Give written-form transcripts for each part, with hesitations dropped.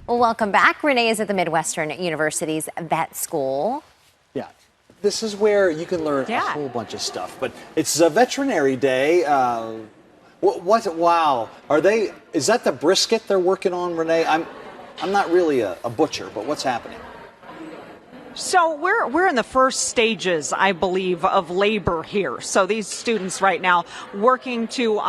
Well, welcome back. Renee is at the Midwestern University's vet school. Yeah, this is where you can learn a whole bunch of stuff. But it's a veterinary day. Wow. Is that the brisket they're working on, Renee? I'm not really a butcher, but what's happening? So we're in the first stages, I believe, of labor here. So these students right now working to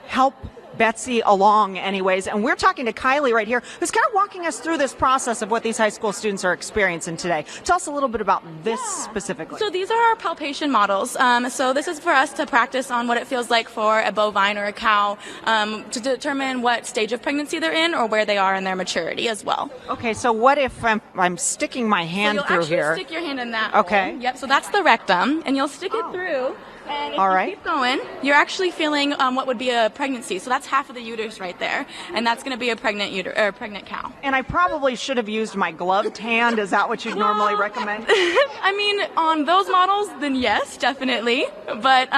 help Betsy along anyways. And we're talking to Kylie right here, who's kind of walking us through this process of what these high school students are experiencing today. Tell us a little bit about this specifically. So these are our palpation models. So this is for us to practice on what it feels like for a bovine or a cow to determine what stage of pregnancy they're in or where they are in their maturity as well. Okay, so what if I'm sticking my hand through here? You'll actually stick your hand in that Okay. hole. Yep, so that's the rectum, and you'll stick it through. And if you keep going, you're actually feeling what would be a pregnancy. So that's half of the uterus right there, and that's going to be a pregnant cow. And I probably should have used my gloved hand. Is that what you'd normally recommend? I mean, on those models, then yes, definitely. But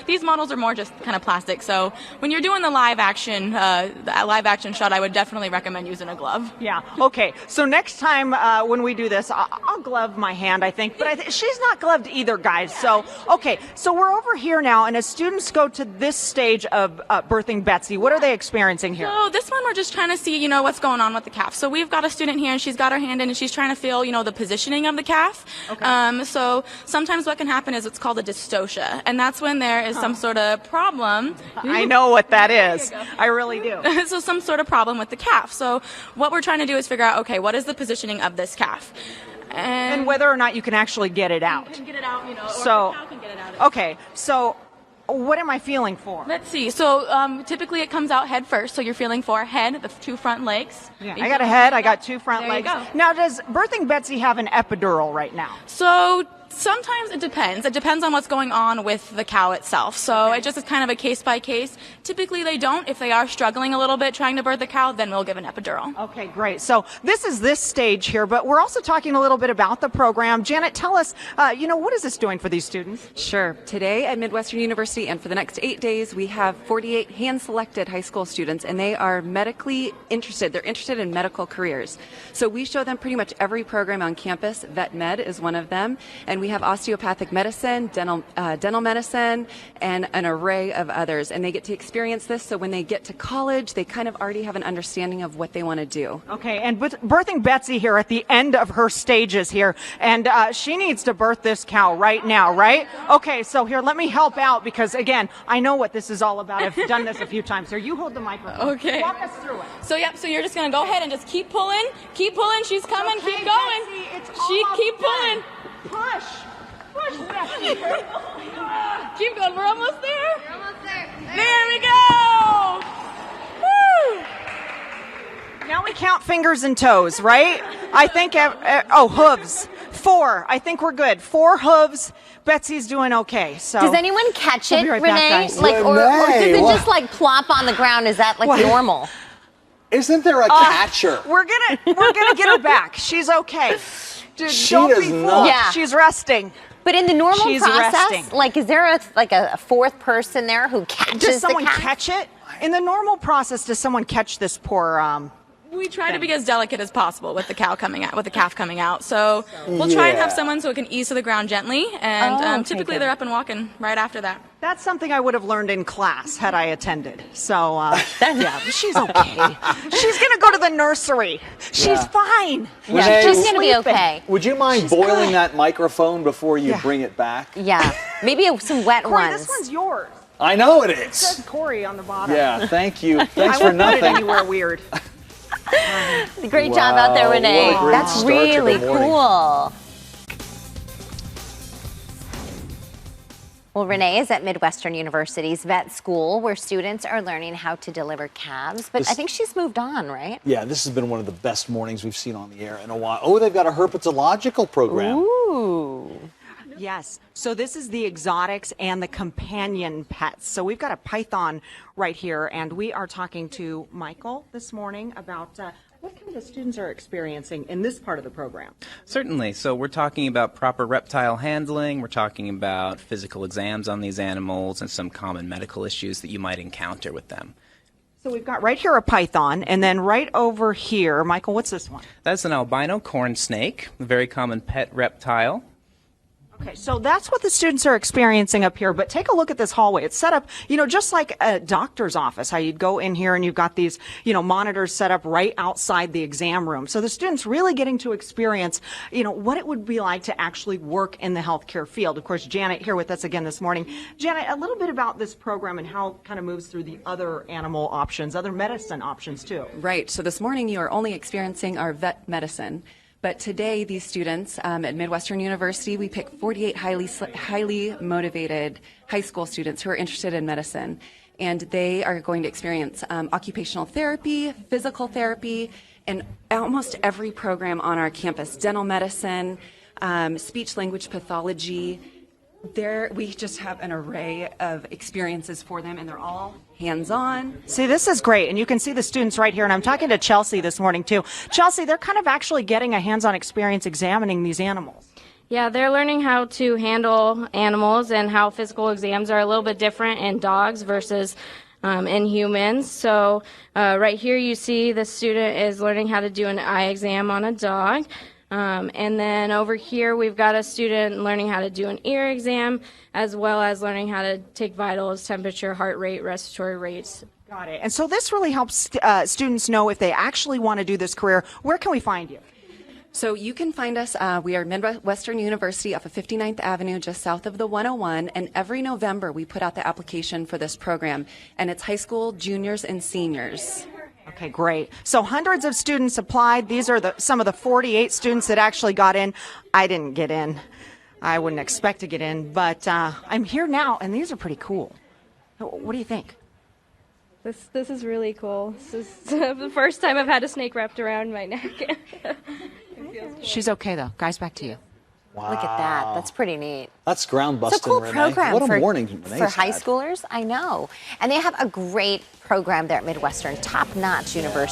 these models are more just kind of plastic. So when you're doing the live action shot, I would definitely recommend using a glove. Yeah. Okay. So next time when we do this, I'll glove my hand, I think. But she's not gloved either, guys. So okay. So we're over here now, and as students go to this stage of birthing Betsy, what are they experiencing here? So this one, we're just trying to see, what's going on with the calf. So we've got a student here, and she's got her hand in, and she's trying to feel, the positioning of the calf. Okay. So sometimes what can happen is it's called a dystocia, and that's when there is some sort of problem. I know what that is. I really do. So some sort of problem with the calf. So what we're trying to do is figure out, okay, what is the positioning of this calf? And whether or not you can actually get it out. You can get it out, or so, the cow can get it out. Okay, so what am I feeling for? Let's see. So typically it comes out head first. So you're feeling for head, the two front legs. Yeah, I got a head, I got two front legs. There you go. Now, does birthing Betsy have an epidural right now? So sometimes it depends. It depends on what's going on with the cow itself. So it just is kind of a case by case. Typically they don't. If they are struggling a little bit trying to birth the cow, then we'll give an epidural. Okay, great. So this is this stage here, but we're also talking a little bit about the program. Janet, tell us, what is this doing for these students? Sure. Today at Midwestern University and for the next 8 days, we have 48 hand-selected high school students, and they are medically interested. They're interested in medical careers. So we show them pretty much every program on campus. Vet Med is one of them, and we have osteopathic medicine, dental medicine, and an array of others. And they get to experience this, so when they get to college, they kind of already have an understanding of what they want to do. Okay, and birthing Betsy here at the end of her stages here, and she needs to birth this cow right now, right? Okay, so here, let me help out because, again, I know what this is all about. I've done this a few times. Here, you hold the microphone. Okay. Walk us through it. So you're just going to go ahead and just keep pulling. Keep pulling. She's coming. Okay, keep going. Betsy, it's Keep pulling. Push. Push, Betsy. Keep going. We're almost there. We're almost there. There we go. Woo. Now we count fingers and toes, right? I think, hooves. 4. I think we're good. 4 hooves. Betsy's doing okay. So does anyone catch it, be right Renee? back, guys. Or does it Renee, just plop on the ground? Is that normal? Isn't there a catcher? We're gonna get her back. She's okay. Dude, She don't does be fooled. not. Yeah. She's resting. But in the normal She's process, resting. is there a fourth person there who catches Does someone the calf? catch it? In the normal process, does someone catch this poor? We try to be as delicate as possible with the calf coming out. So we'll try and have someone so it can ease to the ground gently. And typically they're up and walking right after that. That's something I would have learned in class had I attended. So yeah, she's okay. She's gonna go to the nursery. She's fine. Yeah, Renee, she's going to be okay. Would you mind boiling that microphone before you bring it back? Yeah, maybe some wet Corey, ones. this one's yours. I know it It is. says Corey on the bottom. Yeah, thank you. Thanks I for won't put it nothing. anywhere weird. Great job out there, Wow, Renee. what a great That's start to the really morning. cool. Well, Renee is at Midwestern University's vet school where students are learning how to deliver calves. But I think she's moved on, right? Yeah, this has been one of the best mornings we've seen on the air in a while. Oh, they've got a herpetological program. Ooh. Yes. So this is the exotics and the companion pets. So we've got a python right here, and we are talking to Michael this morning about what kind of students are experiencing in this part of the program. Certainly. So we're talking about proper reptile handling. We're talking about physical exams on these animals and some common medical issues that you might encounter with them. So we've got right here a python, and then right over here, Michael, what's this one? That's an albino corn snake, a very common pet reptile. Okay, so that's what the students are experiencing up here, but take a look at this hallway. It's set up, just like a doctor's office, how you'd go in here and you've got these, monitors set up right outside the exam room. So the students really getting to experience, what it would be like to actually work in the healthcare field. Of course, Janet here with us again this morning. Janet, a little bit about this program and how it kind of moves through the other animal options, other medicine options too. Right. So this morning you are only experiencing our vet medicine. But today, these students at Midwestern University, we pick 48 highly motivated high school students who are interested in medicine. And they are going to experience occupational therapy, physical therapy, and almost every program on our campus, dental medicine, speech language pathology. We just have an array of experiences for them, and they're all hands-on. See, this is great, and you can see the students right here, and I'm talking to Chelsea this morning, too. Chelsea, they're kind of actually getting a hands-on experience examining these animals. Yeah, they're learning how to handle animals and how physical exams are a little bit different in dogs versus in humans. So right here you see the student is learning how to do an eye exam on a dog. And then over here, we've got a student learning how to do an ear exam, as well as learning how to take vitals, temperature, heart rate, respiratory rates. Got it. And so this really helps students know if they actually want to do this career. Where can we find you? So you can find us. We are Midwestern University off of 59th Avenue, just south of the 101. And every November, we put out the application for this program. And it's high school juniors and seniors. Okay, great. So hundreds of students applied. These are some of the 48 students that actually got in. I didn't get in. I wouldn't expect to get in, but I'm here now, and these are pretty cool. What do you think? This is really cool. This is the first time I've had a snake wrapped around my neck. She's okay, though. Guys, back to you. Wow. Look at that. That's pretty neat. That's ground It's a busting, cool Renee. program What a for, morning Renee's for high had. schoolers. I know. And they have a great program there at Midwestern, top-notch university.